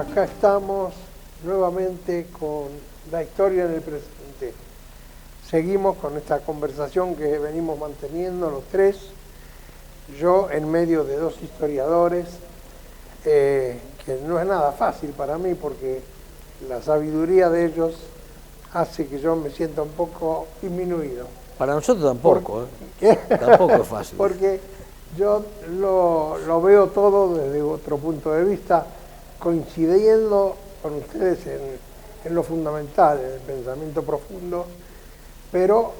acá estamos nuevamente con la historia en el presente. Seguimos con esta conversación que venimos manteniendo los tres, yo en medio de dos historiadores, que no es nada fácil para mí porque la sabiduría de ellos hace que yo me sienta un poco disminuido. Para nosotros tampoco, tampoco es fácil. Porque yo lo veo todo desde otro punto de vista, coincidiendo con ustedes en lo fundamental, en el pensamiento profundo, pero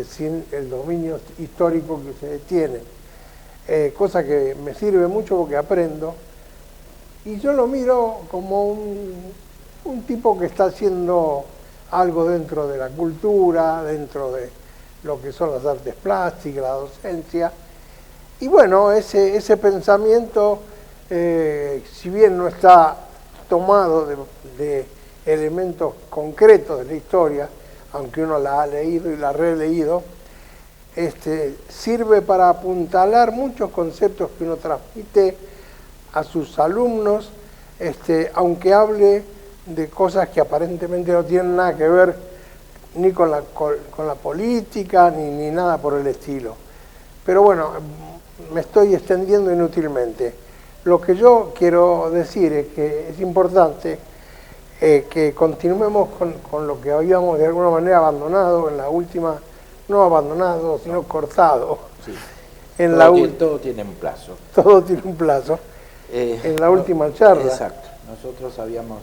sin el dominio histórico que ustedes tienen. Cosa que me sirve mucho porque aprendo, y yo lo miro como un tipo que está haciendo algo dentro de la cultura, dentro de lo que son las artes plásticas, la docencia. Y bueno, ese pensamiento, si bien no está tomado de elementos concretos de la historia, aunque uno la ha leído y la ha releído, sirve para apuntalar muchos conceptos que uno transmite a sus alumnos, aunque hable de cosas que aparentemente no tienen nada que ver ni con la política, ni nada por el estilo. Pero bueno, me estoy extendiendo inútilmente. Lo que yo quiero decir es que es importante que continuemos con lo que habíamos de alguna manera abandonado en la última, no abandonado, sino cortado. Sí. En todo tiene un plazo. Todo tiene un plazo. En la última charla. Exacto. Nosotros habíamos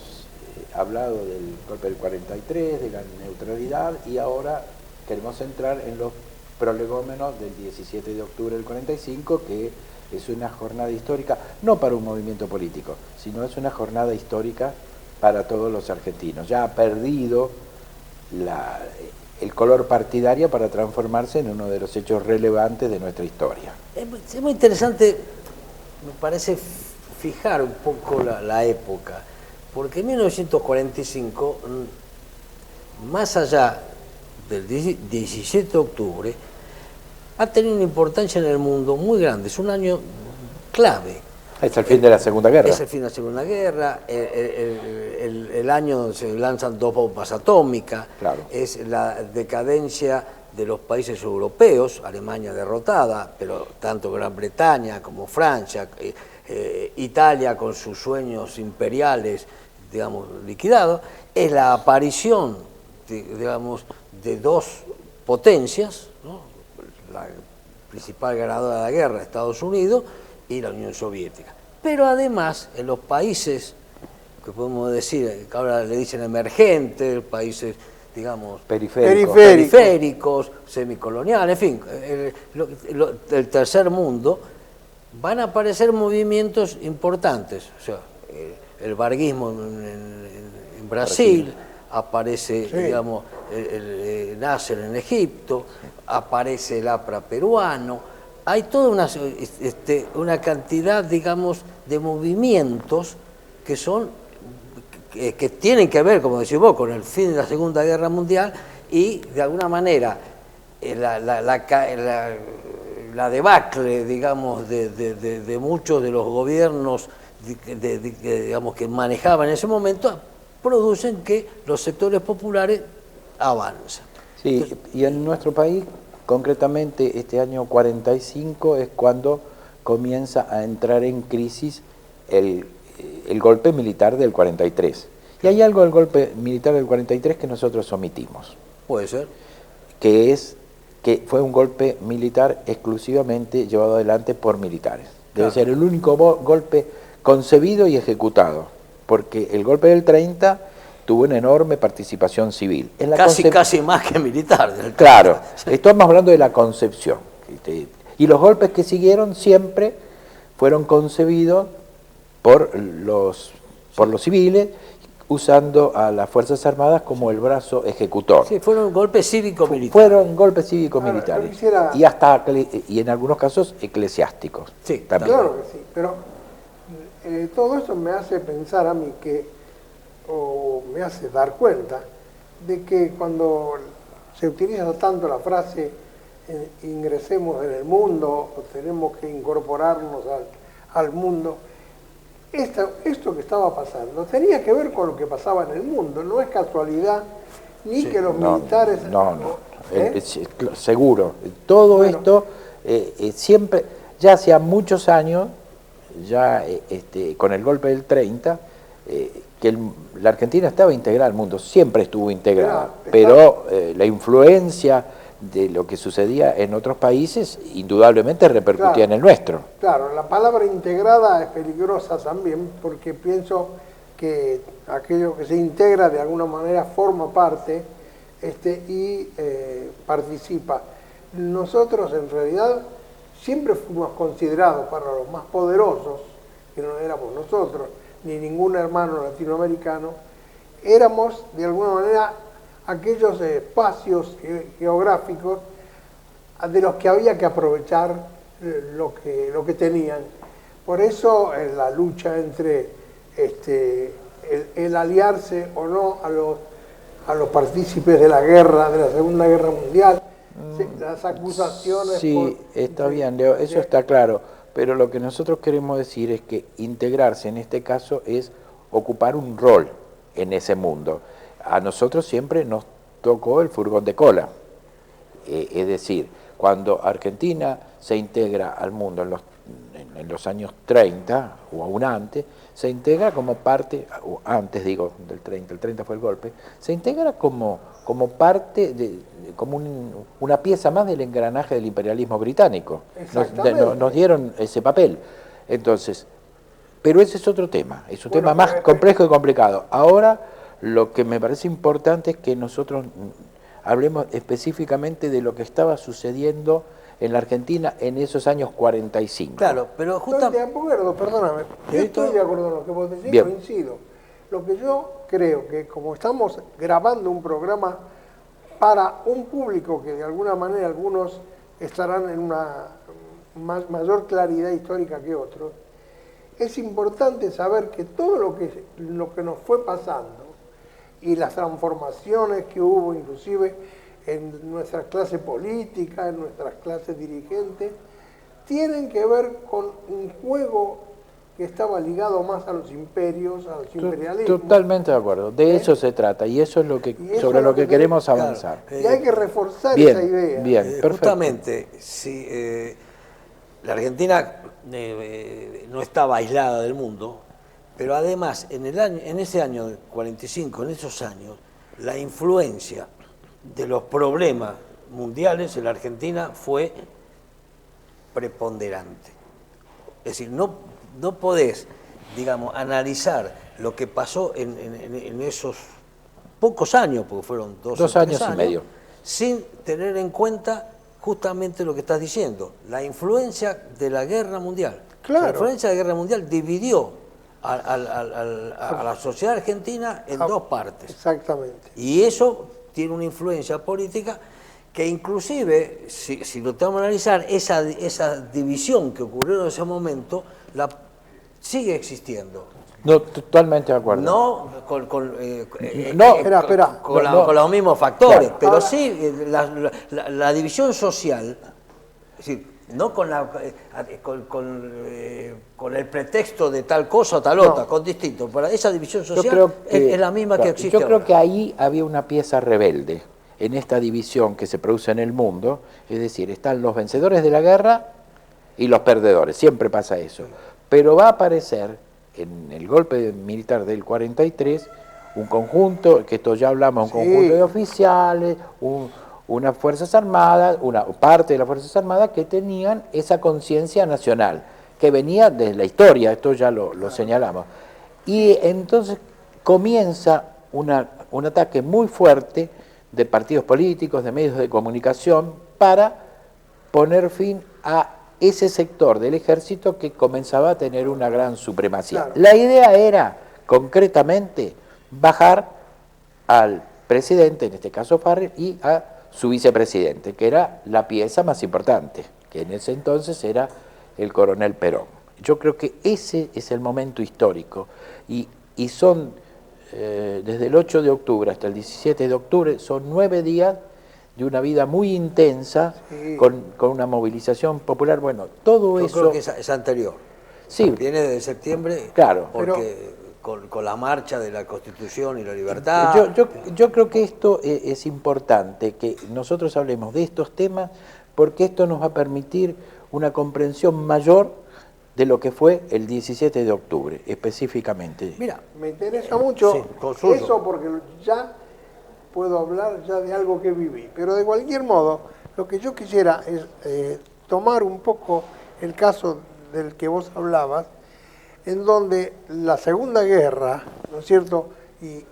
hablado del golpe del 43, de la neutralidad, y ahora queremos entrar en los prolegómenos del 17 de octubre del 45, que es una jornada histórica, no para un movimiento político, sino es una jornada histórica para todos los argentinos. Ya ha perdido el color partidario para transformarse en uno de los hechos relevantes de nuestra historia. Es muy interesante, me parece, fijar un poco la época, porque en 1945, más allá del 17 de octubre, ha tenido una importancia en el mundo muy grande. Es un año clave. Es el fin de la Segunda Guerra. Es el fin de la Segunda Guerra, el año donde se lanzan 2 bombas atómicas, claro. Es la decadencia de los países europeos, Alemania derrotada, pero tanto Gran Bretaña como Francia, Italia con sus sueños imperiales, digamos, liquidados. Es la aparición, digamos, de dos potencias, ¿no? La principal ganadora de la guerra, Estados Unidos, y la Unión Soviética. Pero además, en los países que podemos decir, que ahora le dicen emergentes, países, digamos, periféricos, semicoloniales, en fin, el tercer mundo, van a aparecer movimientos importantes. O sea, el varguismo en Brasil, aparece, sí, digamos, el Nasser en Egipto, aparece el APRA peruano. Hay toda una cantidad, digamos, de movimientos que que tienen que ver, como decís vos, con el fin de la Segunda Guerra Mundial y, de alguna manera, la debacle, digamos, de muchos de los gobiernos digamos, que manejaban en ese momento, producen que los sectores populares avancen. Sí, entonces, y en nuestro país, concretamente este año 45, es cuando comienza a entrar en crisis el golpe militar del 43. Y hay algo del golpe militar del 43 que nosotros omitimos. Puede ser. Que fue un golpe militar exclusivamente llevado adelante por militares. Debe ser el único golpe concebido y ejecutado, porque el golpe del 30 tuvo una enorme participación civil. Casi más que militar. Claro, estamos hablando de la concepción. Y los golpes que siguieron siempre fueron concebidos por los civiles, usando a las Fuerzas Armadas como el brazo ejecutor. Sí, fueron golpes cívico-militares. Fueron golpes cívico-militares. Y en algunos casos eclesiásticos. Sí, también. Claro que sí, pero todo eso me hace pensar a mí o me hace dar cuenta de que cuando se utiliza tanto la frase ingresemos en el mundo o tenemos que incorporarnos al mundo, esto que estaba pasando tenía que ver con lo que pasaba en el mundo, no es casualidad ni que los militares... Seguro. Todo Bueno. esto siempre, ya hacía muchos años, ya con el golpe del 30, que la Argentina estaba integrada al mundo, siempre estuvo integrada, pero la influencia de lo que sucedía en otros países indudablemente repercutía en el nuestro. Claro, la palabra integrada es peligrosa también porque pienso que aquello que se integra de alguna manera forma parte y participa. Nosotros en realidad siempre fuimos considerados para los más poderosos, que no éramos nosotros, ni ningún hermano latinoamericano, éramos de alguna manera aquellos espacios geográficos de los que había que aprovechar lo que tenían. Por eso la lucha entre el aliarse o no a los partícipes de la guerra, de la Segunda Guerra Mundial, las acusaciones... Sí, está bien, Leo, eso está claro, pero lo que nosotros queremos decir es que integrarse en este caso es ocupar un rol en ese mundo. A nosotros siempre nos tocó el furgón de cola, es decir, cuando Argentina se integra al mundo en los años 30 o aún antes, se integra como parte, o antes digo del 30, el 30 fue el golpe, se integra como parte, como una pieza más del engranaje del imperialismo británico. Nos dieron ese papel. Entonces, pero ese es otro tema, es un tema más complejo y complicado. Ahora, lo que me parece importante es que nosotros hablemos específicamente de lo que estaba sucediendo en la Argentina en esos años 45. Claro, pero Estoy de acuerdo, perdóname, yo estoy de acuerdo en lo que vos decís, coincido. Lo que yo creo que como estamos grabando un programa para un público que de alguna manera algunos estarán en una mayor claridad histórica que otros, es importante saber que todo lo que nos fue pasando y las transformaciones que hubo inclusive en nuestra clase política, en nuestras clases dirigentes, tienen que ver con un juego que estaba ligado más a los imperios, a los imperialismos. Totalmente de acuerdo, de eso se trata, y eso es lo que sobre lo que queremos avanzar. Y hay que reforzar esa idea. Bien, perfecto. Justamente, si la Argentina no estaba aislada del mundo, pero además en ese año 45, en esos años, la influencia de los problemas mundiales en la Argentina fue preponderante. Es decir, no podés, digamos, analizar lo que pasó en esos pocos años, porque fueron 2 años y medio, sin tener en cuenta justamente lo que estás diciendo, la influencia de la guerra mundial. Claro. La influencia de la guerra mundial dividió a la sociedad argentina en dos partes. Exactamente. Y eso tiene una influencia política que inclusive, si lo tenemos que analizar, esa división que ocurrió en ese momento sigue existiendo. No, totalmente de acuerdo. No con los mismos factores, claro, pero sí la división social, es decir, no con el pretexto de tal cosa o tal otra, con distinto. Para esa división social es la misma que existe ahora. Yo creo ahora. que ahí había una pieza rebelde en esta división que se produce en el mundo, es decir, están los vencedores de la guerra y los perdedores, siempre pasa eso. Pero va a aparecer en el golpe militar del 43 un conjunto, que esto ya hablamos, un conjunto de oficiales, unas Fuerzas Armadas, una parte de las Fuerzas Armadas que tenían esa conciencia nacional, que venía de la historia, esto ya lo señalamos. Y entonces comienza un ataque muy fuerte de partidos políticos, de medios de comunicación, para poner fin a ese sector del ejército que comenzaba a tener una gran supremacía. Claro. La idea era, concretamente, bajar al presidente, en este caso Farrell, y a su vicepresidente, que era la pieza más importante, que en ese entonces era el coronel Perón. Yo creo que ese es el momento histórico, y son, desde el 8 de octubre hasta el 17 de octubre, son 9 días de una vida muy intensa, con una movilización popular. Bueno, todo eso... Yo creo que es anterior. Sí. Viene desde septiembre, Claro. porque con la marcha de la Constitución y la libertad. Yo creo que esto es importante, que nosotros hablemos de estos temas, porque esto nos va a permitir una comprensión mayor de lo que fue el 17 de octubre, específicamente. Mira, me interesa mucho sí, consulto. eso porque ya puedo hablar ya de algo que viví. Pero de cualquier modo, lo que yo quisiera es tomar un poco el caso del que vos hablabas, en donde la Segunda Guerra, ¿no es cierto?, y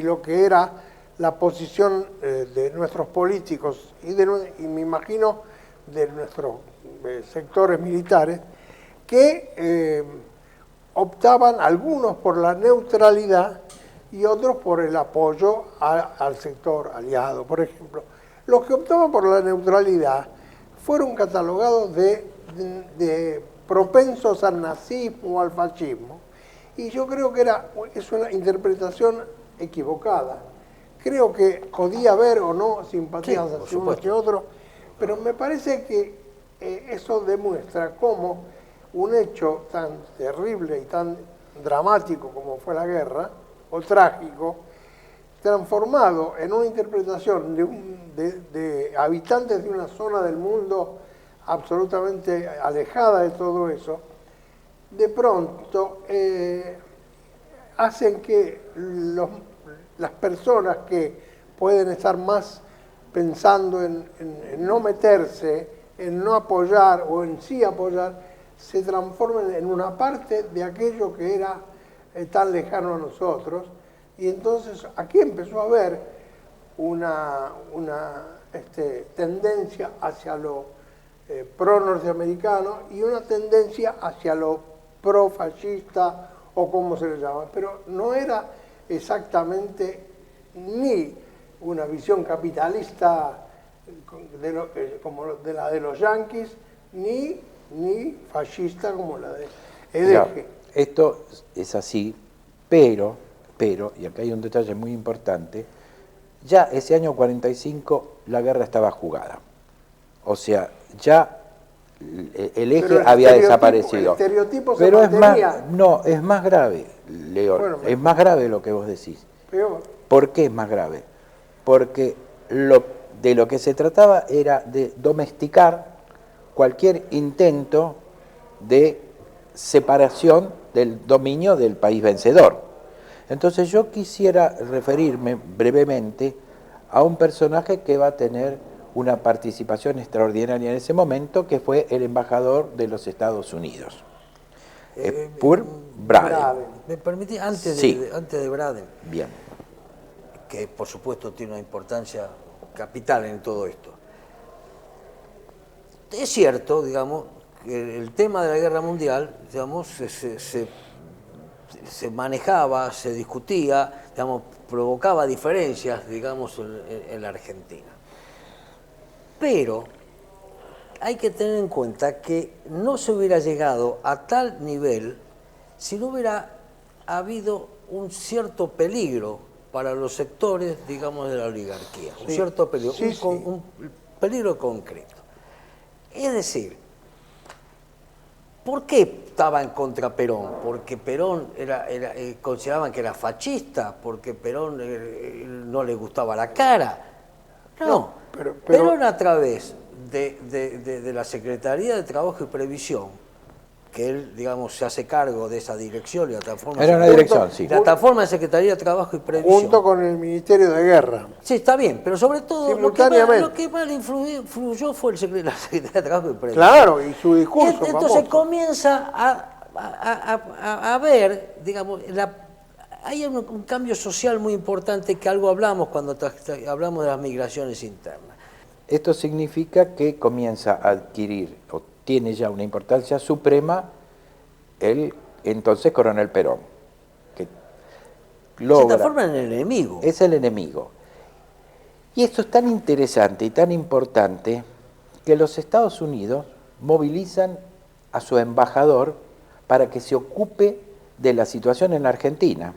lo que era la posición de nuestros políticos y me imagino de nuestros sectores militares, que optaban algunos por la neutralidad y otros por el apoyo al sector aliado. Por ejemplo, los que optaban por la neutralidad fueron catalogados de propensos al nazismo o al fascismo, y yo creo que es una interpretación equivocada. Creo que podía haber o no simpatías hacia uno que otro, pero me parece que eso demuestra cómo un hecho tan terrible y tan dramático como fue la guerra, o trágico, transformado en una interpretación de habitantes de una zona del mundo absolutamente alejada de todo eso, de pronto hacen que las personas que pueden estar más pensando en no meterse, en no apoyar o en sí apoyar, se transformen en una parte de aquello que era tan lejano a nosotros, y entonces aquí empezó a haber una tendencia hacia lo pro-norteamericano y una tendencia hacia lo pro-fascista, o como se le llama, pero no era exactamente ni una visión capitalista como de la de los yanquis, ni fascista como la de Edeje. Esto es así, pero, y acá hay un detalle muy importante, ya ese año 45 la guerra estaba jugada. O sea, ya el eje había desaparecido. El estereotipo se pero mantenía. es más grave, León, Bueno, es más grave lo que vos decís. Peor. ¿Por qué es más grave? Porque de lo que se trataba era de domesticar cualquier intento de separación del dominio del país vencedor. Entonces yo quisiera referirme brevemente a un personaje que va a tener una participación extraordinaria en ese momento, que fue el embajador de los Estados Unidos, Pur Braden. ¿Me permitís? Antes de Braden, Bien. que por supuesto tiene una importancia capital en todo esto. Es cierto, digamos, que el tema de la guerra mundial, digamos, se manejaba, se discutía, digamos, provocaba diferencias, digamos, en la Argentina. Pero hay que tener en cuenta que no se hubiera llegado a tal nivel si no hubiera habido un cierto peligro para los sectores, digamos, de la oligarquía. Sí, un cierto peligro, un peligro concreto. Es decir, ¿por qué estaba en contra Perón? Porque Perón consideraban que era fascista, porque Perón no le gustaba la cara. No, pero Perón, a través de la Secretaría de Trabajo y Previsión, que él, digamos, se hace cargo de esa dirección y la transforma en Secretaría de Trabajo y Previsión. Junto con el Ministerio de Guerra. Sí, está bien, pero sobre todo lo que más influyó fue la Secretaría de Trabajo y Previsión. Claro, y su discurso. Entonces comienza a ver, digamos, hay un cambio social muy importante, que algo hablamos cuando hablamos de las migraciones internas. Esto significa que comienza a adquirir, o tiene ya una importancia suprema, el entonces coronel Perón, que logra, se transforma en el enemigo. Es el enemigo. Y esto es tan interesante y tan importante que los Estados Unidos movilizan a su embajador para que se ocupe de la situación en la Argentina.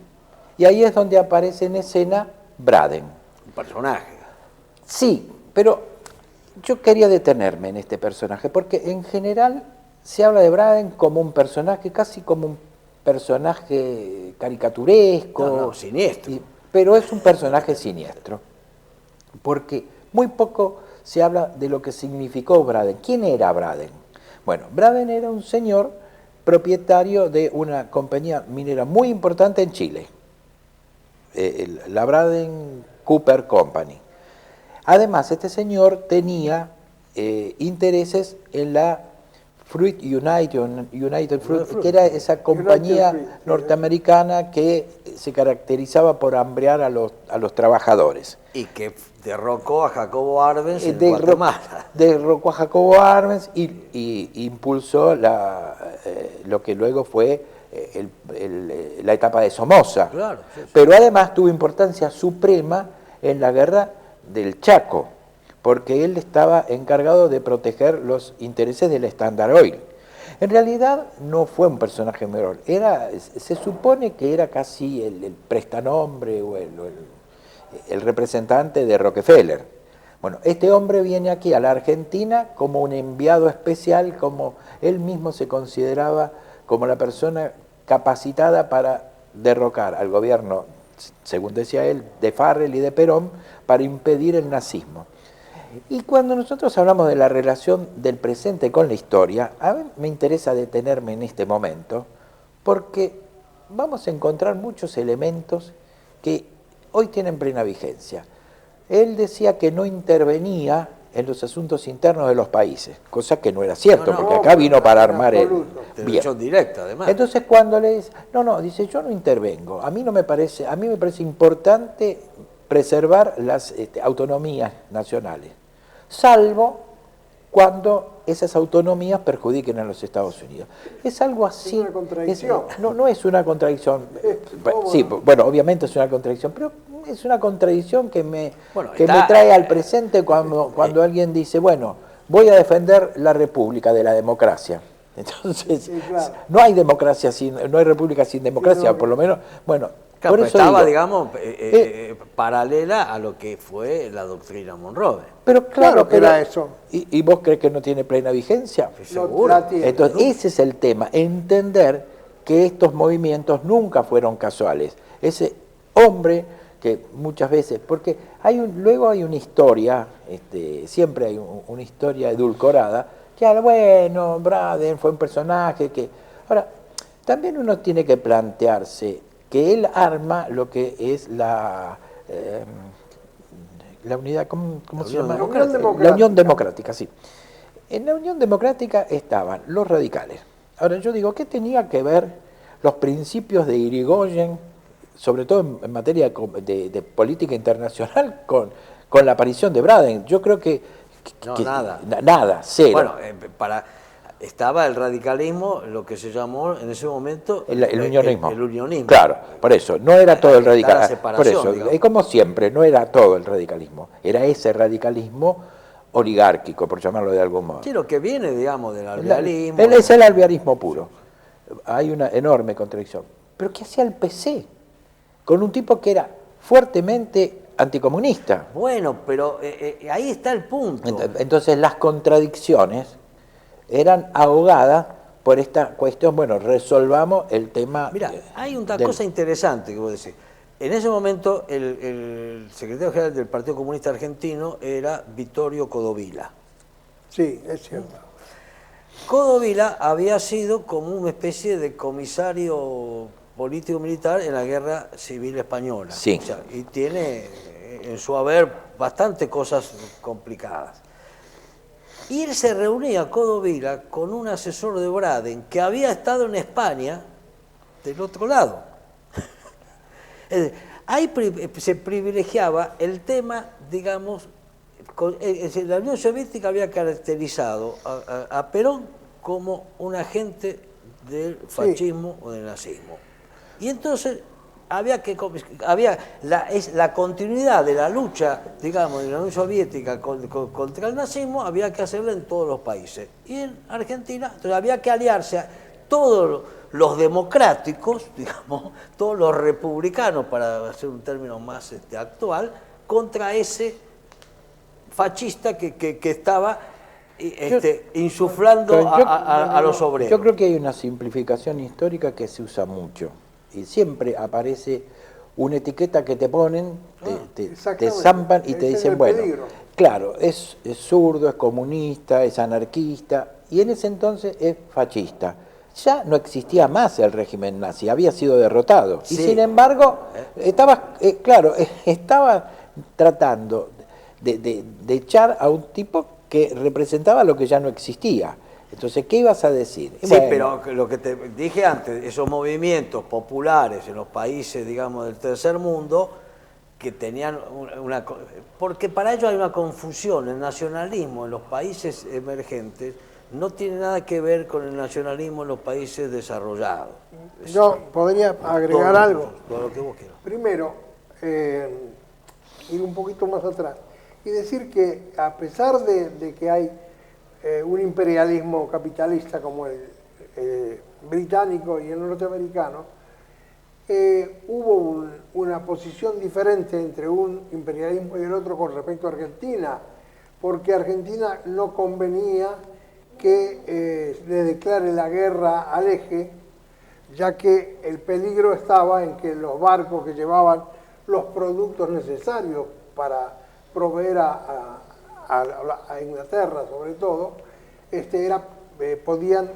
Y ahí es donde aparece en escena Braden. Un personaje. Sí, pero yo quería detenerme en este personaje, porque en general se habla de Braden como un personaje, casi como un personaje caricaturesco. No, siniestro. Pero es un personaje siniestro, porque muy poco se habla de lo que significó Braden. ¿Quién era Braden? Bueno, Braden era un señor propietario de una compañía minera muy importante en Chile, la Braden Copper Company. Además, este señor tenía intereses en la Fruit United Fruit, que era esa compañía norteamericana que se caracterizaba por hambrear a los trabajadores. Y que derrocó a Jacobo Arbenz en Guatemala. Derrocó a Jacobo Arbenz y impulsó lo que luego fue la etapa de Somoza. Claro, sí. Pero además tuvo importancia suprema en la guerra del Chaco, porque él estaba encargado de proteger los intereses del Standard Oil. En realidad no fue un personaje menor, se supone que era casi el prestanombre o el representante de Rockefeller. Bueno, este hombre viene aquí a la Argentina como un enviado especial, como él mismo se consideraba como la persona capacitada para derrocar al gobierno, según decía él, de Farrell y de Perón, para impedir el nazismo. Y cuando nosotros hablamos de la relación del presente con la historia, a mí me interesa detenerme en este momento, porque vamos a encontrar muchos elementos que hoy tienen plena vigencia. Él decía que no intervenía en los asuntos internos de los países, cosa que no era cierto, porque acá vino para armar el... Bien. Directa, además. Entonces cuando le dice, dice, yo no intervengo, a mí me parece importante preservar las autonomías nacionales, salvo cuando esas autonomías perjudiquen a los Estados Unidos. Es algo así. Es una contradicción. No es una contradicción. Sí, bueno, obviamente es una contradicción, pero es una contradicción que me trae al presente cuando alguien dice, bueno, voy a defender la república de la democracia. Entonces, sí, claro. No hay democracia no hay república sin democracia, por lo menos, bueno, claro, por eso estaba, digo, digamos, paralela a lo que fue la doctrina Monroe. Pero claro, que era eso. ¿Y vos crees que no tiene plena vigencia? Seguro. Entonces, ese es el tema, entender que estos movimientos nunca fueron casuales. Ese hombre que muchas veces, porque luego hay una historia, siempre hay una historia edulcorada, que bueno, Braden fue un personaje que... Ahora, también uno tiene que plantearse que él arma lo que es la unidad, ¿cómo se llama? La Unión Democrática, sí. En la Unión Democrática estaban los radicales. Ahora yo digo, ¿qué tenía que ver los principios de Irigoyen, sobre todo en materia de política internacional, con la aparición de Braden? Yo creo que nada. Nada, cero. Bueno, estaba el radicalismo, lo que se llamó en ese momento el unionismo. El unionismo. Claro, por eso, no era todo el radicalismo. Por eso, digamos. como siempre, no era todo el radicalismo, era ese radicalismo oligárquico, por llamarlo de algún modo. Sí, lo que viene, digamos, del alvearismo. Es el alvearismo puro. Hay una enorme contradicción. Pero ¿qué hacía el PC? Con un tipo que era fuertemente anticomunista. Bueno, pero ahí está el punto. Entonces las contradicciones eran ahogadas por esta cuestión, bueno, resolvamos el tema. Mira, hay una cosa interesante que vos decís. En ese momento el secretario general del Partido Comunista Argentino era Vittorio Codovilla. Sí, es cierto. Codovilla había sido como una especie de comisario político-militar en la Guerra Civil Española. Sí. O sea, y tiene en su haber bastante cosas complicadas. Y él se reunía, Codovilla, con un asesor de Braden que había estado en España del otro lado. Ahí se privilegiaba el tema, digamos, la Unión Soviética había caracterizado a Perón como un agente del fascismo o del nazismo. Y entonces había la continuidad de la lucha, digamos, de la Unión Soviética contra el nazismo, había que hacerla en todos los países. Y en Argentina, entonces había que aliarse a todos los democráticos, digamos, todos los republicanos, para hacer un término más actual, contra ese fascista que estaba insuflando a los obreros. Yo creo que hay una simplificación histórica que se usa mucho y siempre aparece una etiqueta que te ponen, te zampan y te dicen, bueno, claro, es zurdo, es comunista, es anarquista, y en ese entonces es fascista. Ya no existía más el régimen nazi, había sido derrotado. Sí. Y sin embargo, estaba tratando de echar a un tipo que representaba lo que ya no existía. Entonces, ¿qué ibas a decir? Sí, bueno, pero lo que te dije antes, esos movimientos populares en los países, digamos, del tercer mundo, que tenían una... Porque para ellos hay una confusión, el nacionalismo en los países emergentes no tiene nada que ver con el nacionalismo en los países desarrollados. Yo podría agregar algo. Todo lo que vos quieras. Primero, ir un poquito más atrás y decir que a pesar de que hay un imperialismo capitalista como el británico y el norteamericano, hubo una posición diferente entre un imperialismo y el otro con respecto a Argentina, porque a Argentina no convenía que le declare la guerra al eje, ya que el peligro estaba en que los barcos que llevaban los productos necesarios para proveer a Inglaterra, sobre todo, podían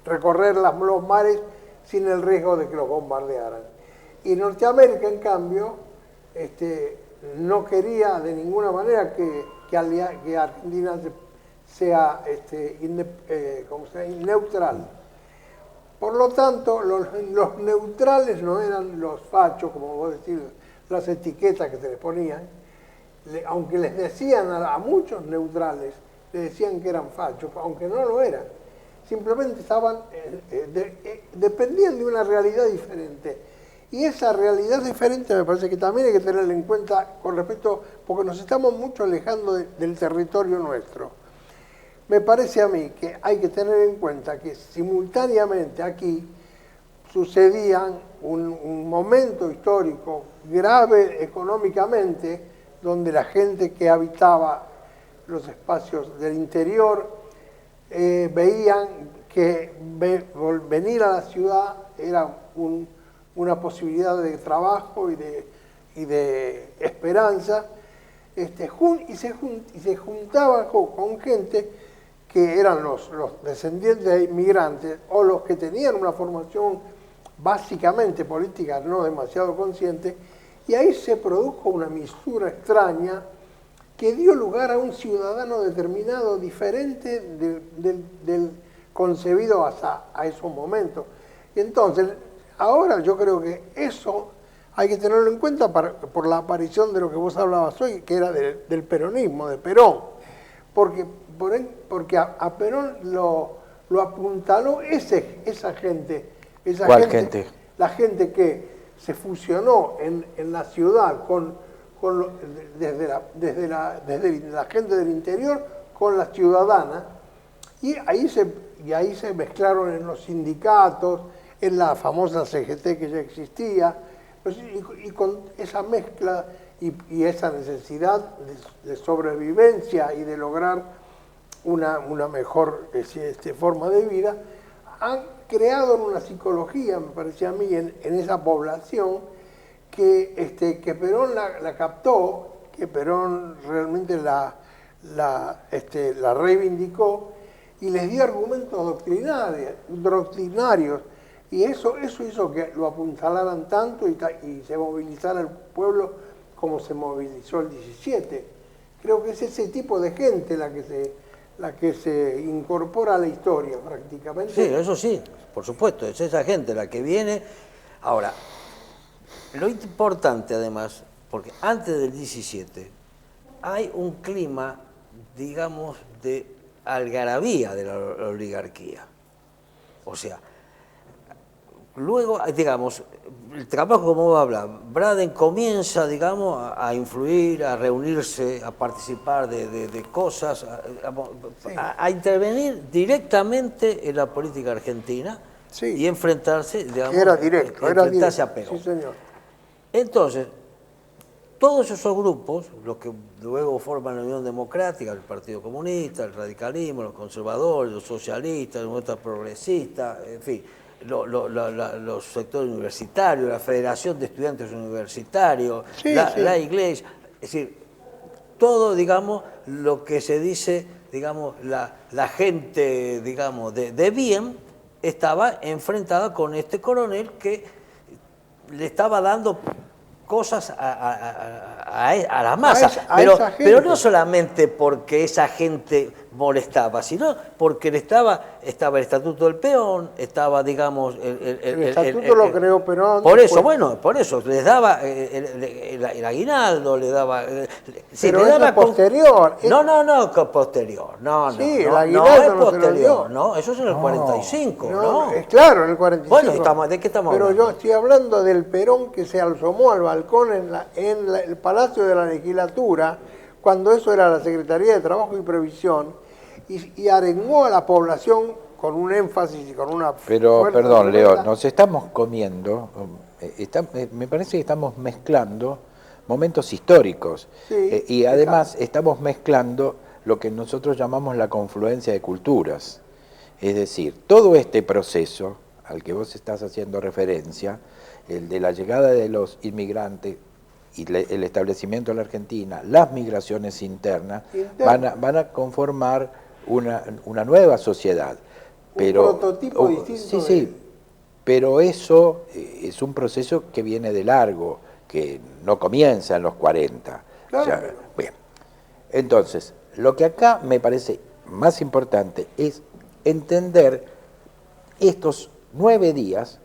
recorrer los mares sin el riesgo de que los bombardearan. Y Norteamérica, en cambio, no quería de ninguna manera que Argentina sea neutral. Por lo tanto, los neutrales no eran los fachos, como vos decís, las etiquetas que se les ponían, aunque les decían a muchos neutrales, les decían que eran fachos, aunque no lo eran. Simplemente dependían de una realidad diferente. Y esa realidad diferente me parece que también hay que tenerla en cuenta con respecto, porque nos estamos mucho alejando del territorio nuestro. Me parece a mí que hay que tener en cuenta que simultáneamente aquí sucedían un momento histórico grave económicamente, donde la gente que habitaba los espacios del interior veían que venir a la ciudad era una posibilidad de trabajo y de esperanza, y se juntaban con gente que eran los descendientes de inmigrantes o los que tenían una formación básicamente política no demasiado consciente, y ahí se produjo una mistura extraña que dio lugar a un ciudadano determinado, diferente del concebido a esos momentos. Y entonces, ahora yo creo que eso hay que tenerlo en cuenta por la aparición de lo que vos hablabas hoy, que era del peronismo, de Perón. Porque a Perón lo apuntaló esa gente. ¿Cuál gente? La gente que se fusionó en la ciudad desde la gente del interior con la ciudadana, y ahí se mezclaron en los sindicatos, en la famosa CGT que ya existía, y con esa mezcla y esa necesidad de sobrevivencia y de lograr una mejor forma de vida, han creado una psicología, me parecía a mí, en esa población que Perón la captó, que Perón realmente la reivindicó y les dio argumentos doctrinarios, y eso hizo que lo apuntalaran tanto y se movilizara el pueblo como se movilizó el 17. Creo que es ese tipo de gente la que se incorpora a la historia prácticamente. Sí, eso sí, por supuesto, es esa gente la que viene. Ahora, lo importante además, porque antes del 17 hay un clima, digamos, de algarabía de la oligarquía. O sea, luego, digamos, el trabajo, como vos hablas, Braden comienza, digamos, a influir, a reunirse, a participar de cosas, a intervenir directamente en la política argentina, sí, y enfrentarse, digamos, era directo, enfrentarse a Perón. Sí, señor. Entonces, todos esos grupos, los que luego forman la Unión Democrática, el Partido Comunista, el radicalismo, los conservadores, los socialistas, los progresistas, en fin, los sectores universitarios, la Federación de Estudiantes Universitarios, sí. la Iglesia, es decir, todo, digamos, lo que se dice, digamos, la gente, digamos, de bien, estaba enfrentada con este coronel que le estaba dando cosas a la masa, pero no solamente porque esa gente molestaba, sino porque estaba el Estatuto del Peón, estaba, digamos... El Estatuto lo creó Perón. Por eso, bueno, por eso, les daba el aguinaldo, le daba... Pero le daba posterior. No, posterior, sí, el aguinaldo no es posterior, no, eso es en el 45, ¿no? Claro, en el 45. Bueno, ¿de qué estamos hablando? Pero yo estoy hablando del Perón que se asomó al balcón en el Palacio de la Legislatura, cuando eso era la Secretaría de Trabajo y Previsión, y arengó a la población con un énfasis y con una... Pero, perdón, Leo, nos estamos comiendo, me parece que estamos mezclando momentos históricos, sí, y además estamos mezclando lo que nosotros llamamos la confluencia de culturas. Es decir, todo este proceso al que vos estás haciendo referencia, el de la llegada de los inmigrantes y el establecimiento de la Argentina, las migraciones internas, van a conformar una nueva sociedad. Pero, un prototipo distinto. Sí, pero eso es un proceso que viene de largo, que no comienza en los 40. Claro. O sea, bien. Entonces, lo que acá me parece más importante es entender estos 9 días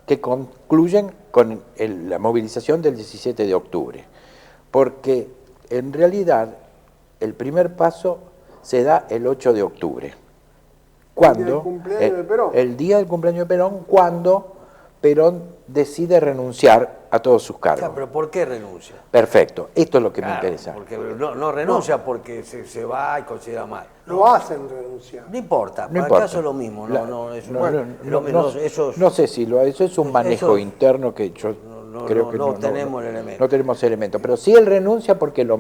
que concluyen con la movilización del 17 de octubre, porque en realidad el primer paso se da el 8 de octubre, cuando el día del cumpleaños de Perón, cuando Perón decide renunciar a todos sus cargos. Claro, pero ¿por qué renuncia? Perfecto, esto es lo que me interesa. Porque no renuncia porque se va y considera mal. Lo hacen renunciar. No importa, No para importa. el caso es lo mismo. No sé si eso es un manejo interno que yo creo que no tenemos el elemento. No tenemos elemento, pero sí él renuncia porque lo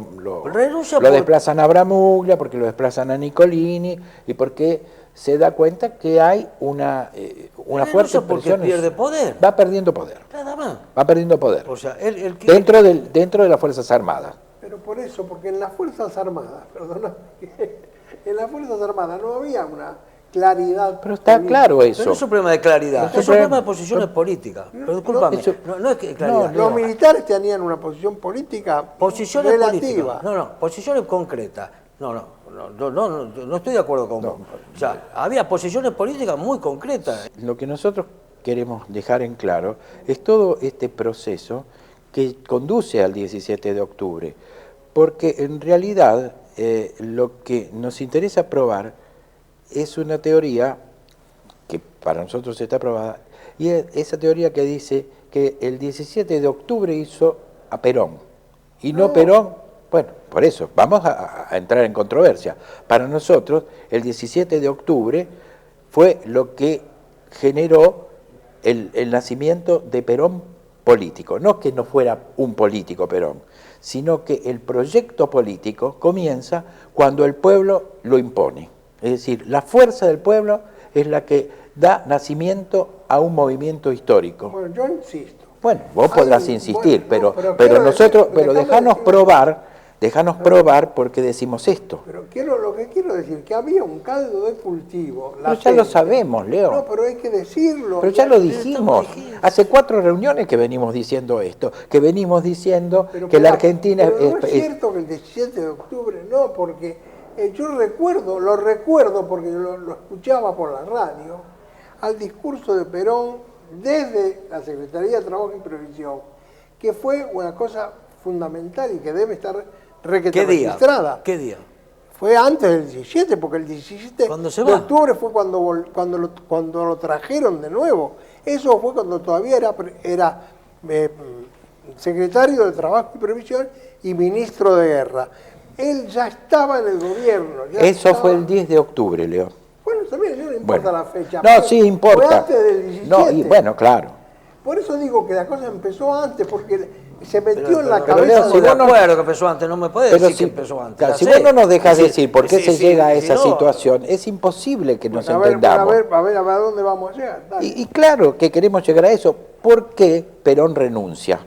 desplazan a Bramuglia, porque lo desplazan a Nicolini y porque se da cuenta que hay una fuerte porque pierde poder. Va perdiendo poder. Nada más. Va perdiendo poder. O sea, dentro de las Fuerzas Armadas. Pero por eso, porque en las Fuerzas Armadas, perdona, en las Fuerzas Armadas no había una claridad. Pero está claro eso. Pero no es un problema de claridad, es un problema de posiciones políticas. Pero discúlpame, no es que claridad. Los militares tenían una posición política posiciones relativa. políticas. Posiciones concretas. No estoy de acuerdo con vos. O sea, había posiciones políticas muy concretas. Lo que nosotros queremos dejar en claro es todo este proceso que conduce al 17 de octubre, porque en realidad lo que nos interesa probar es una teoría que para nosotros está aprobada, y es esa teoría que dice que el 17 de octubre hizo a Perón, y no Perón. Bueno, por eso, vamos a entrar en controversia. Para nosotros, el 17 de octubre fue lo que generó el nacimiento de Perón político. No que no fuera un político Perón, sino que el proyecto político comienza cuando el pueblo lo impone. Es decir, la fuerza del pueblo es la que da nacimiento a un movimiento histórico. Bueno, yo insisto. Bueno, vos podrás insistir, pero déjanos probar por qué decimos esto. Pero lo que quiero decir, que había un caldo de cultivo. Pero ya lo sabemos, Leo. No, pero hay que decirlo. Pero ya lo dijimos. Hace 4 reuniones que venimos diciendo esto, que venimos diciendo que la Argentina... Pero no es cierto que el 17 de octubre, no, porque yo lo recuerdo porque lo escuchaba por la radio, al discurso de Perón desde la Secretaría de Trabajo y Previsión, que fue una cosa fundamental y que debe estar registrada. ¿Qué día? Fue antes del 17, porque el 17 de octubre fue cuando lo trajeron de nuevo. Eso fue cuando todavía era secretario de Trabajo y Previsión y ministro de Guerra. Él ya estaba en el gobierno. Eso fue el 10 de octubre, Leo. Bueno, también no importa la fecha. No, sí importa. Fue antes del 17. No, y bueno, claro. Por eso digo que la cosa empezó antes, porque se metió en la pero cabeza Leo, si de vos no acuerdo que empezó antes, no me podés Pero decir si, que empezó antes. claro, ya si sé. vos no nos dejas Sí, decir por qué sí, se sí, llega a si esa no, situación, es imposible que nos Bueno, a ver, entendamos. a ver a dónde vamos a llegar. Dale. Y claro que queremos llegar a eso. ¿Por qué Perón renuncia?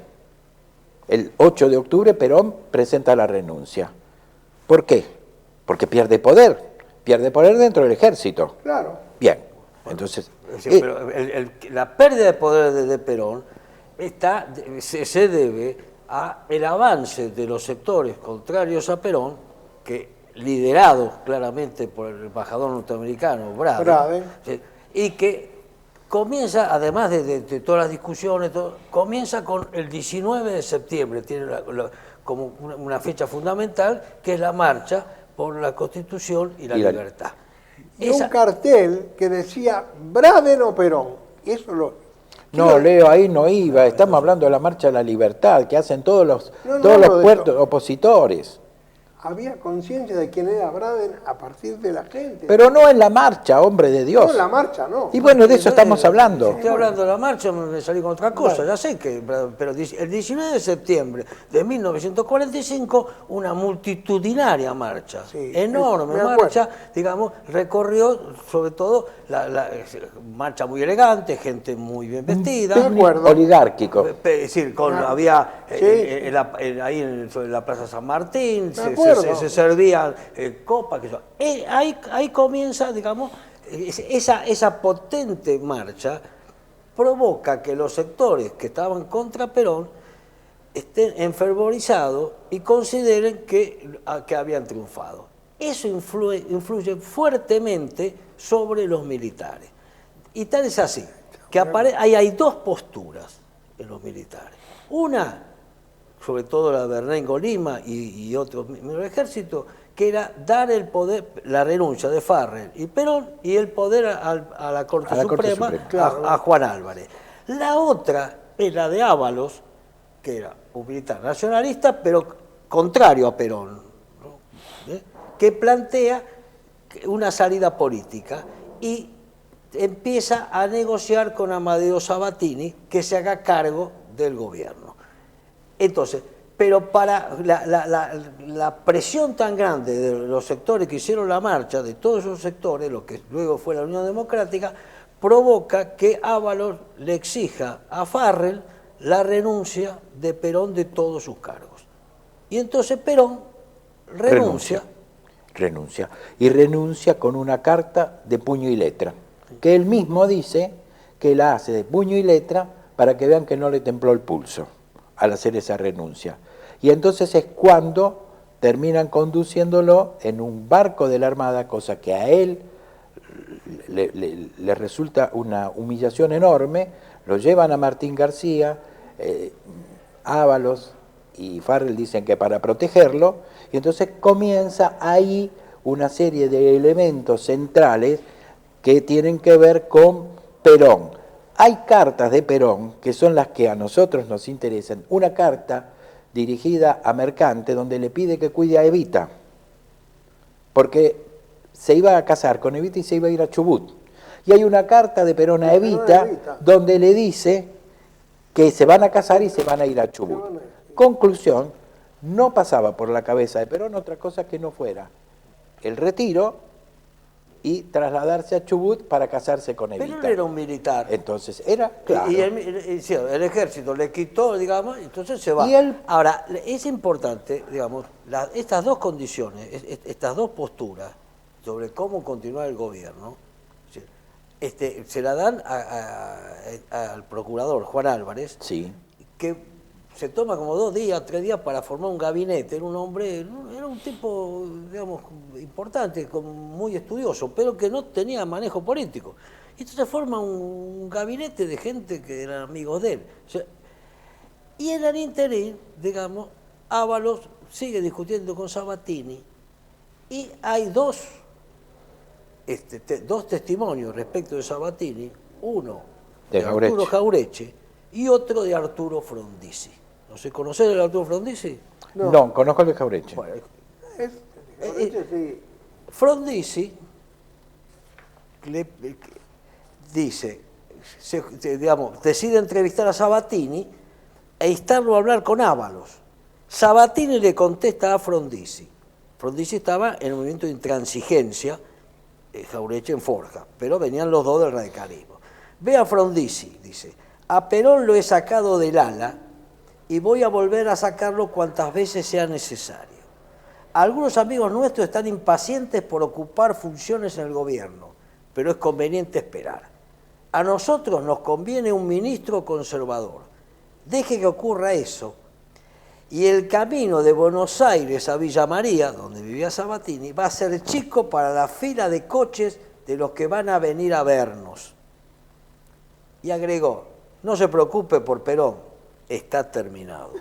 El 8 de octubre Perón presenta la renuncia. ¿Por qué? Porque pierde poder dentro del ejército. Claro. Bien, entonces... Es decir, pero la pérdida de poder de Perón se debe a el avance de los sectores contrarios a Perón, que liderados claramente por el embajador norteamericano, Braden, ¿sí? Y que comienza, además de todas las discusiones, comienza con el 19 de septiembre, tiene como una fecha fundamental, que es la marcha por la Constitución y la libertad. Y un cartel que decía Braden o Perón. Y eso No, Leo, ahí no iba. Estamos hablando de la Marcha de la Libertad, que hacen todos los puertos opositores. Había conciencia de quién era Braden a partir de la gente. Pero no en la marcha, hombre de Dios. No en la marcha, no. Y bueno, de eso estamos hablando. Si estoy hablando de la marcha, me salí con otra cosa, ya sé que... Pero el 19 de septiembre de 1945, una multitudinaria marcha, enorme marcha, digamos, recorrió sobre todo la marcha muy elegante, gente muy bien vestida. De acuerdo. Oligárquico. Es decir, había ahí sobre la Plaza San Martín, se servían copas. Ahí comienza, digamos, esa potente marcha provoca que los sectores que estaban contra Perón estén enfervorizados y consideren que habían triunfado. Eso influye fuertemente sobre los militares. Y tal es así, que hay dos posturas en los militares. Una, sobre todo la de Bernengo Lima y otros miembros del ejército, que era dar el poder, la renuncia de Farrell y Perón, y el poder a la Corte Suprema, a Juan Álvarez. La otra es la de Ábalos, que era un militar nacionalista, pero contrario a Perón, ¿no? Que plantea una salida política y empieza a negociar con Amadeo Sabatini que se haga cargo del gobierno. Entonces, pero para la presión tan grande de los sectores que hicieron la marcha, de todos esos sectores, lo que luego fue la Unión Democrática, provoca que Ábalos le exija a Farrell la renuncia de Perón de todos sus cargos. Y entonces Perón renuncia. Y renuncia con una carta de puño y letra, que él mismo dice que la hace de puño y letra para que vean que no le tembló el pulso al hacer esa renuncia. Y entonces es cuando terminan conduciéndolo en un barco de la Armada, cosa que a él le resulta una humillación enorme. Lo llevan a Martín García, Ábalos y Farrell dicen que para protegerlo, y entonces comienza ahí una serie de elementos centrales que tienen que ver con Perón. Hay cartas de Perón que son las que a nosotros nos interesan. Una carta dirigida a Mercante donde le pide que cuide a Evita, porque se iba a casar con Evita y se iba a ir a Chubut. Y hay una carta de Perón a Evita donde le dice que se van a casar y se van a ir a Chubut. Conclusión, no pasaba por la cabeza de Perón otra cosa que no fuera el retiro y trasladarse a Chubut para casarse con Evita. Pero él era un militar. Entonces, era, claro. Y el ejército le quitó, digamos, entonces se va. Ahora, es importante, digamos, estas dos condiciones, estas dos posturas sobre cómo continuar el gobierno, se la dan al procurador Juan Álvarez, sí, que se toma como 2 días, 3 días para formar un gabinete. Era un hombre, era un tipo, digamos, importante, muy estudioso, pero que no tenía manejo político. Y entonces forma un gabinete de gente que eran amigos de él. O sea, y en el interín, digamos, Ábalos sigue discutiendo con Sabatini y hay dos testimonios respecto de Sabatini, uno de Arturo Jaureche y otro de Arturo Frondizi. ¿No se conoce el Arturo Frondizi? No, conozco el de Jaureche. Bueno, sí. Frondizi dice, digamos, decide entrevistar a Sabatini e instarlo a hablar con Ábalos. Sabatini le contesta a Frondizi. Frondizi estaba en el movimiento de intransigencia, Jauretche en Forja, pero venían los dos del radicalismo. Ve a Frondizi, dice, a Perón lo he sacado del ala y voy a volver a sacarlo cuantas veces sea necesario. Algunos amigos nuestros están impacientes por ocupar funciones en el gobierno, pero es conveniente esperar. A nosotros nos conviene un ministro conservador. Deje que ocurra eso. Y el camino de Buenos Aires a Villa María, donde vivía Sabatini, va a ser chico para la fila de coches de los que van a venir a vernos. Y agregó, no se preocupe por Perón, está terminado.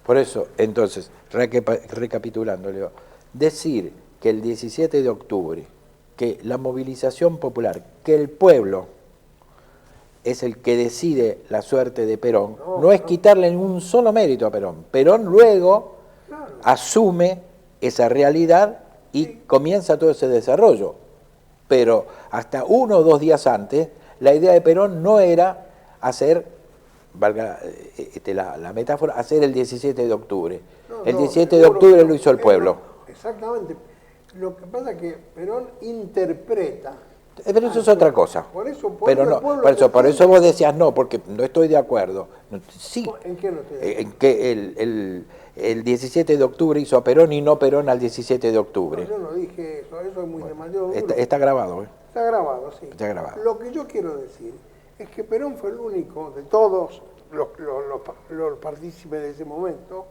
Por eso, entonces, recapitulando, Leo, decir que el 17 de octubre, que la movilización popular, que el pueblo es el que decide la suerte de Perón, no es quitarle ningún solo mérito a Perón. Perón luego asume esa realidad y comienza todo ese desarrollo. Pero hasta 1 o 2 días antes, la idea de Perón no era hacer, valga la metáfora, hacer el 17 de octubre. El 17 de octubre lo hizo el pueblo. Exactamente. Lo que pasa es que Perón interpreta. Pero eso es otra cosa. Por eso vos decías no, porque no estoy de acuerdo. Sí. ¿En qué no estoy de acuerdo? En que el 17 de octubre hizo a Perón y no Perón al 17 de octubre. No, yo no dije eso, eso es muy demasiado duro. Está grabado, ¿eh? Está grabado, sí. Está grabado. Lo que yo quiero decir es que Perón fue el único de todos los partícipes de ese momento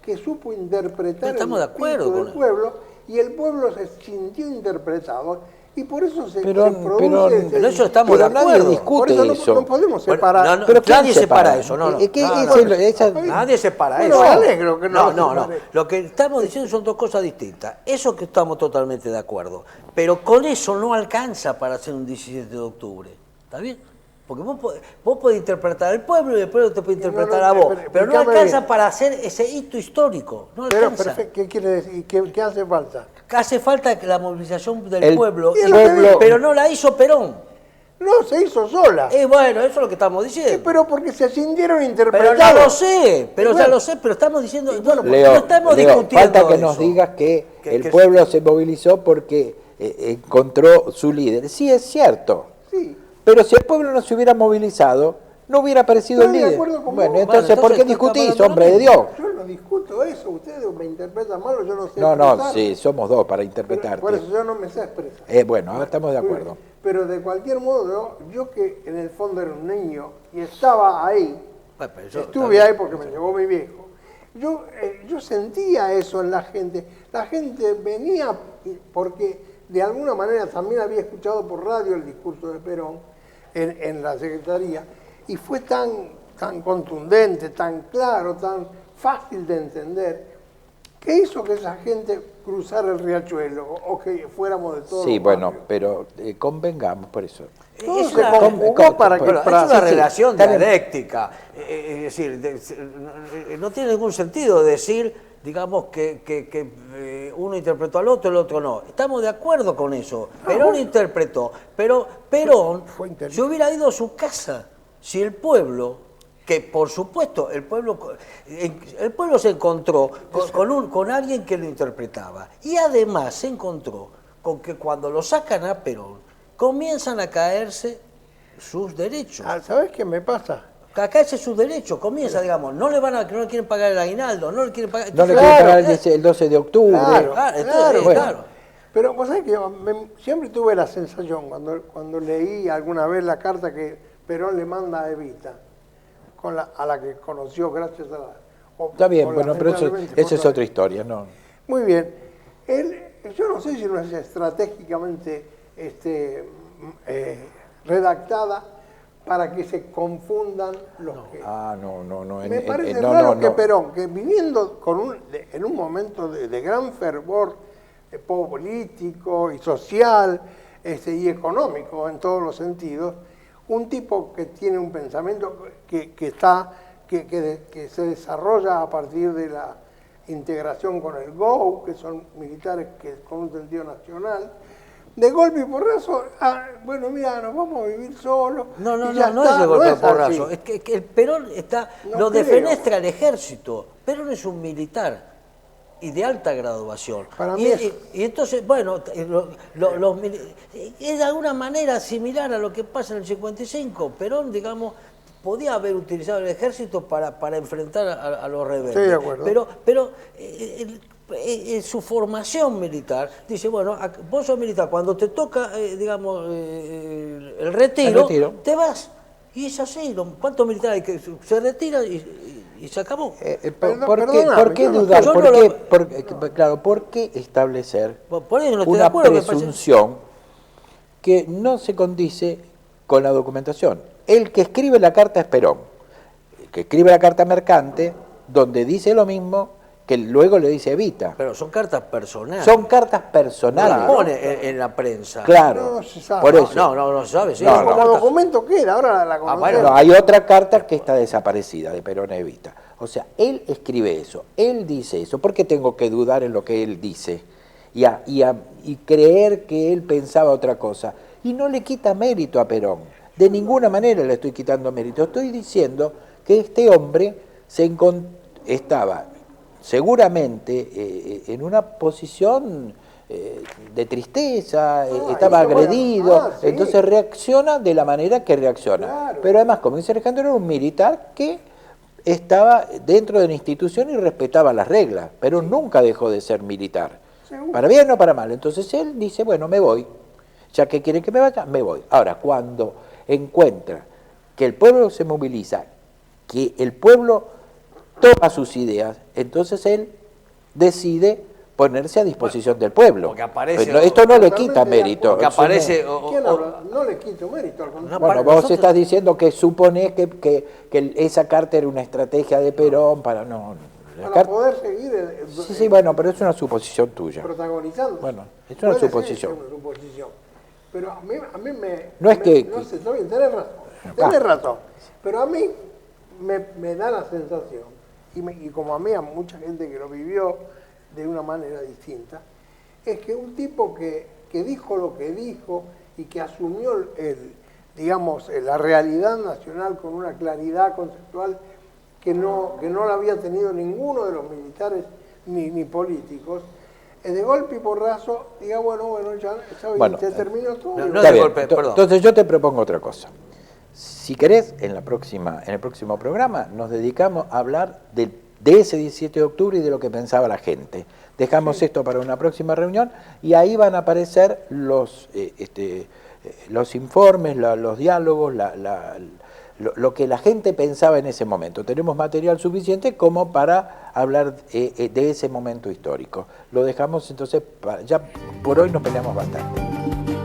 que supo interpretar estamos de acuerdo del pueblo, y el pueblo se sintió interpretado. Y por eso se produce... Pero eso estamos de acuerdo. Nadie discute por eso. No podemos separar. No, pero nadie separa eso. Nadie separa eso. Me alegro que no. Lo que estamos diciendo son dos cosas distintas. Eso que estamos totalmente de acuerdo. Pero con eso no alcanza para hacer un 17 de octubre. ¿Está bien? Porque vos podés interpretar al pueblo y el pueblo te puede interpretar a vos. Pero no alcanza para hacer ese hito histórico. No alcanza. Pero, ¿qué quiere decir? ¿Qué hace falta? Hace falta la movilización del pueblo, pero no la hizo Perón. No, se hizo sola. Bueno, eso es lo que estamos diciendo. Pero porque se sintieron interpretados. Pero ya lo sé, pero estamos diciendo, Leo, no estamos discutiendo falta que eso. nos digas que el pueblo se movilizó porque encontró su líder. Sí, es cierto. Sí. Pero si el pueblo no se hubiera movilizado, no hubiera aparecido el líder. Bueno, entonces, ¿por qué discutís, hombre de Dios? Yo no discuto eso, ustedes me interpretan mal o yo no sé No, sí, somos dos para interpretarte. Por eso yo no me sé expresar. Bueno, ahora estamos de acuerdo. Pero de cualquier modo, yo que en el fondo era un niño y estaba ahí, estuve ahí porque me llevó mi viejo, yo sentía eso en la gente. La gente venía porque de alguna manera también había escuchado por radio el discurso de Perón en la Secretaría, y fue tan contundente, tan claro, tan fácil de entender, que hizo que esa gente cruzara el riachuelo o que fuéramos de todos. Sí, los bueno, barrios. pero convengamos por eso. Es una relación dialéctica. Es decir, no tiene ningún sentido decir, digamos, que uno interpretó al otro, el otro no. Estamos de acuerdo con eso. Perón interpretó, pero Perón se hubiera ido a su casa si el pueblo, que por supuesto el pueblo se encontró con alguien que lo interpretaba, y además se encontró con que cuando lo sacan a Perón comienzan a caerse sus derechos. ¿Sabes qué me pasa? A caerse sus derechos, comienza, digamos, no le quieren pagar el aguinaldo, no le quieren pagar... No le quieren pagar el 12 de octubre. Claro. Pero vos sabés que siempre tuve la sensación, cuando leí alguna vez la carta que Perón le manda a Evita, a la que conoció gracias a la... Está bien, bueno, pero eso es otra historia, ¿no? Muy bien. Yo no sé si no es estratégicamente redactada para que se confundan los que... No. Me parece raro que Perón, que viviendo en un momento de gran fervor político y social y económico en todos los sentidos, un tipo que tiene un pensamiento que se desarrolla a partir de la integración con el GO, que son militares con un sentido nacional, de golpe y porrazo, bueno, mira, nos vamos a vivir solos. No, no, y ya no, no está, es de golpe no y es porrazo. así. Es que el Perón No lo creo. defenestra el ejército. Perón es un militar y de alta graduación. Para y, mí es- y entonces, bueno, es de alguna manera similar a lo que pasa en el 55. Perón, digamos, podía haber utilizado el ejército para enfrentar a los rebeldes. Estoy de acuerdo. Pero su formación militar dice, bueno, vos sos militar, cuando te toca, digamos, el retiro, te vas. Y es así, ¿cuántos militares hay que se retira y se acabó? ¿Por qué dudar? yo ¿Por qué establecer Por ahí no estoy de una acuerdo, me parece. presunción que no se condice con la documentación? El que escribe la carta es Perón, el que escribe la carta mercante, donde dice lo mismo que luego le dice Evita. Pero son cartas personales. Son cartas personales. No las pone en la prensa. Claro, No se sabe. por eso. No se sabe. Sí, No, son no. Como cartas- documento queda, ahora la conocemos. bueno. No, hay otra carta que está desaparecida de Perón a Evita. O sea, él escribe eso, él dice eso. ¿Por qué tengo que dudar en lo que él dice? Y creer que él pensaba otra cosa. Y no le quita mérito a Perón. De ninguna manera le estoy quitando mérito. Estoy diciendo que este hombre estaba seguramente en una posición de tristeza, estaba agredido, sí. entonces reacciona de la manera que reacciona. Claro. Pero además, como dice Alejandro, era un militar que estaba dentro de la institución y respetaba las reglas, pero nunca dejó de ser militar, Seguro. para bien o para mal. Entonces él dice, bueno, me voy, ya que quieren que me vaya, me voy. Ahora, cuando encuentra que el pueblo se moviliza, que el pueblo toma sus ideas, entonces él decide ponerse a disposición del pueblo. porque aparece- Pero esto no le Totalmente quita de mérito. acuerdo. Porque Eso no- aparece... ¿Quién habla? No le quito mérito, al contrario. Bueno, vos estás diciendo que suponés que esa carta era una estrategia de Perón para... No, la Para carta- poder seguir Sí, bueno, pero es una suposición tuya. protagonizando. Bueno, es una Puede ser suposición. una suposición. Pero a mí me... No es que- No sé, está bien, tenés razón. Tenés razón. Pero a mí me da la sensación, y como a mí, a mucha gente que lo vivió de una manera distinta, es que un tipo que dijo lo que dijo y que asumió digamos, la realidad nacional con una claridad conceptual que no la había tenido ninguno de los militares ni políticos, de golpe y porrazo, diga, bueno, ya Bueno, se terminó todo. no, y no Está de bien. golpe, perdón. Entonces yo te propongo otra cosa. Si querés, en el próximo programa nos dedicamos a hablar de ese 17 de octubre y de lo que pensaba la gente. Dejamos esto para una próxima reunión y ahí van a aparecer los informes, los diálogos, lo que la gente pensaba en ese momento. Tenemos material suficiente como para hablar de ese momento histórico. Lo dejamos entonces, ya por hoy nos peleamos bastante.